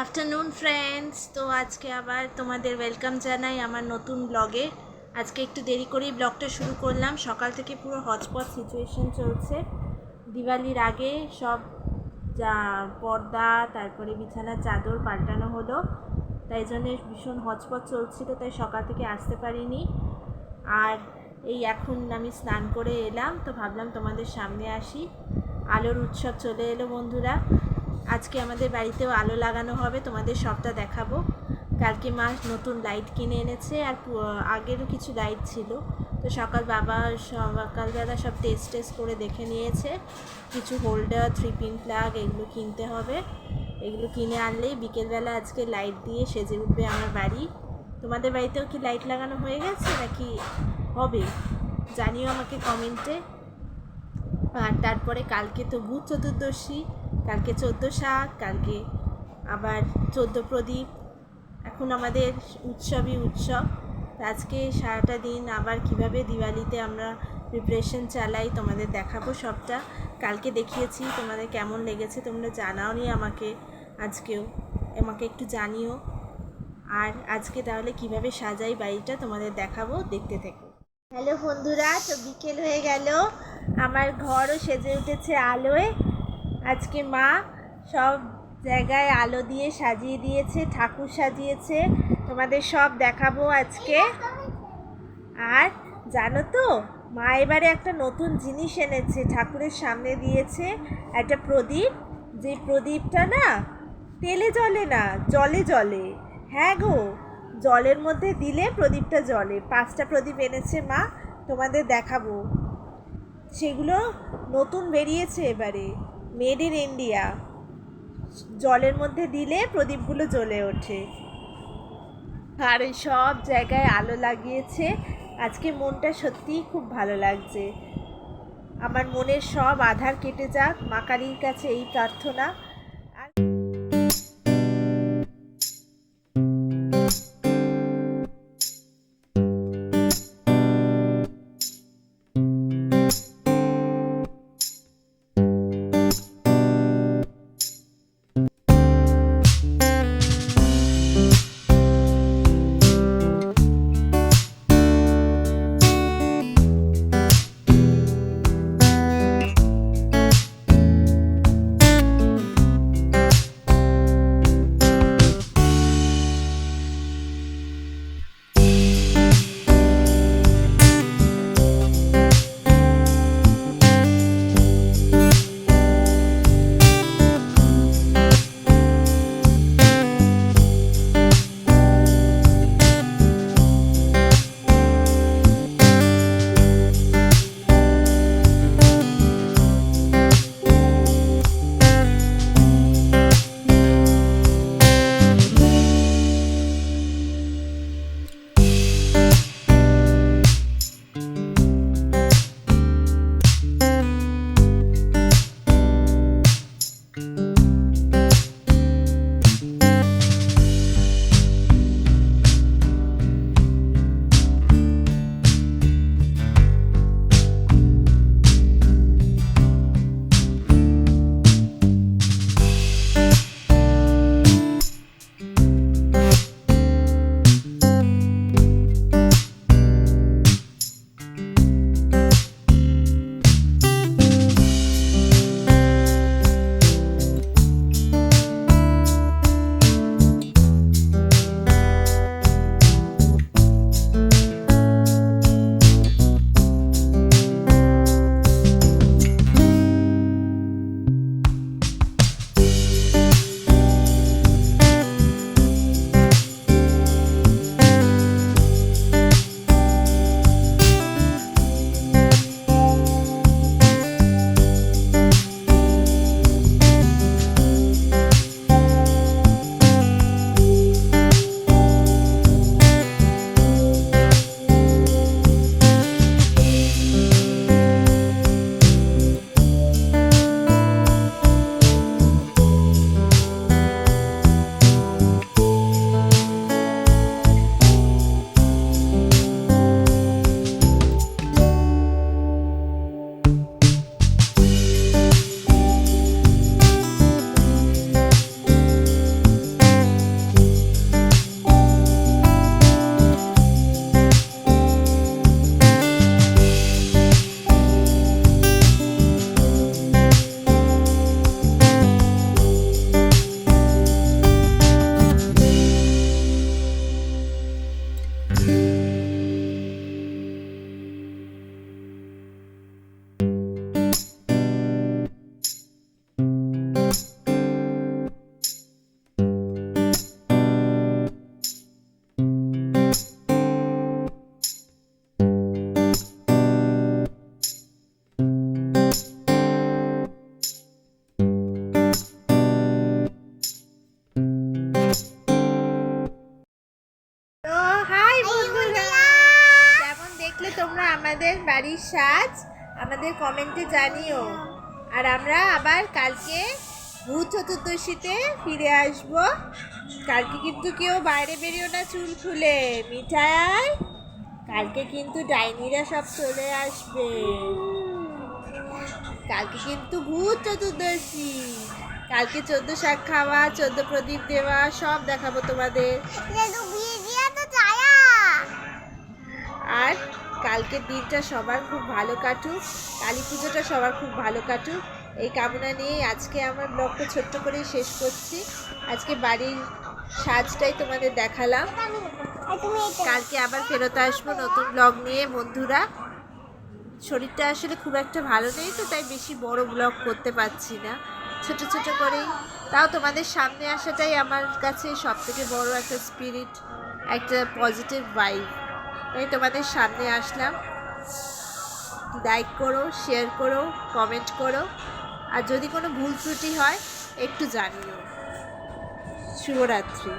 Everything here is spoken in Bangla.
Afternoon friends. তো আজকে আবার তোমাদের ওয়েলকাম জানাই আমার নতুন ব্লগে। আজকে একটু দেরি করেই ব্লগটা শুরু করলাম। সকাল থেকে পুরো হটস্পট সিচুয়েশন চলছে। দিওয়ালির আগে সব যা পর্দা তারপরে বিছানার চাদর পাল্টানো হলো, তাই জন্যে ভীষণ হটস্পট চলছিল, তাই সকাল থেকে আসতে পারিনি। আর এই এখন আমি স্নান করে এলাম, তো ভাবলাম তোমাদের সামনে আসি। আলোর উৎসব চলে এলো বন্ধুরা। আজকে আমাদের বাড়িতেও আলো লাগানো হবে, তোমাদের সবটা দেখাবো। কালকে মা নতুন লাইট কিনে এনেছে, আর আগেরও কিছু লাইট ছিল। তো সকালবেলা সব টেস্ট করে দেখে নিয়েছে। কিছু হোল্ডার, 3 পিন প্লাগ এগুলো কিনতে হবে। এগুলো কিনে আনলেই বিকেলবেলা আজকে লাইট দিয়ে সেজে উঠবে আমার বাড়ি। তোমাদের বাড়িতেও কি লাইট লাগানো হয়ে গেছে নাকি হবে জানিও আমাকে কমেন্টে। আর তারপরে কালকে তো ভূত চতুর্দশী, কালকে 14 শাক, কালকে আবার 14 প্রদীপ। এখন আমাদের উৎসবই উৎসব। আজকে সারাটা দিন আবার কিভাবে দিওয়ালিতে আমরা প্রিপারেশন চালাই তোমাদের দেখাবো সবটা। কালকে দেখিয়েছি, তোমাদের কেমন লেগেছে তোমরা জানাওনি আমাকে, আজকেও আমাকে একটু জানিও। আর আজকে তাহলে কিভাবে সাজাই বাড়িটা তোমাদের দেখাবো, দেখতে থেকো। হ্যালো বন্ধুরা, তো বিকেল হয়ে গেল, আমার ঘরও সেজে উঠেছে আলোয়। আজকে মা সব জায়গায় আলো দিয়ে সাজিয়ে দিয়েছে, ঠাকুর সাজিয়েছে, তোমাদের সব দেখাবো আজকে। আর জানো তো, মা এবারে একটা নতুন জিনিস এনেছে, ঠাকুরের সামনে দিয়েছে একটা প্রদীপ। যে প্রদীপটা না তেলে জ্বলে না, জলে জ্বলে। হ্যাঁ গো, জলের মধ্যে দিলে প্রদীপটা জ্বলে। 5টা প্রদীপ এনেছে মা, তোমাদের দেখাবো। সেগুলো নতুন বেরিয়েছে এবারে, মেড ইন ইন্ডিয়া। জলের মধ্যে দিলে প্রদীপগুলো জ্বলে ওঠে। আর সব জায়গায় আলো লাগিয়েছে। আজকে মনটা সত্যিই খুব ভালো লাগছে। আমার মনের সব আধার কেটে যাক, মা কালীর কাছে এই প্রার্থনা। তোমাদের বাড়ির সাজ আমাদের কমেন্টে জানিও। আর আমরা আবার কালকে ভূত চতুর্দশীতে ফিরে আসব। কালকে কিন্তু কেউ বাইরে বেরিও না চুল খুলে, মিঠাই। কালকে কিন্তু ডাইনিরা সব চলে আসবে। কালকে কিন্তু ভূত চতুর্দশী। কালকে 14 শাক খাওয়া, 14 প্রদীপ দেওয়া সব দেখাবো তোমাদের। আর কালকের দিনটা সবার খুব ভালো কাটুক, কালী পুজোটা সবার খুব ভালো কাটুক, এই কামনা নিয়েই আজকে আমার ব্লগটা ছোট্ট করেই শেষ করছি। আজকে বাড়ির সাজটাই তোমাদের দেখালাম। কালকে আবার ফেরত আসবো নতুন ব্লগ নিয়ে বন্ধুরা। শরীরটা আসলে খুব একটা ভালো নেই, তো তাই বেশি বড় ব্লগ করতে পারছি না, ছোট ছোট করেই। তাও তোমাদের সামনে আসাটাই আমার কাছে সব থেকে বড় একটা স্পিরিট, একটা পজিটিভ ভাইব। তাই তোমাদের সামনে আসলাম। লাইক করো, শেয়ার করো, কমেন্ট করো, আর যদি কোনো ভুল ত্রুটি হয় একটু জানিও। শুভরাত্রি।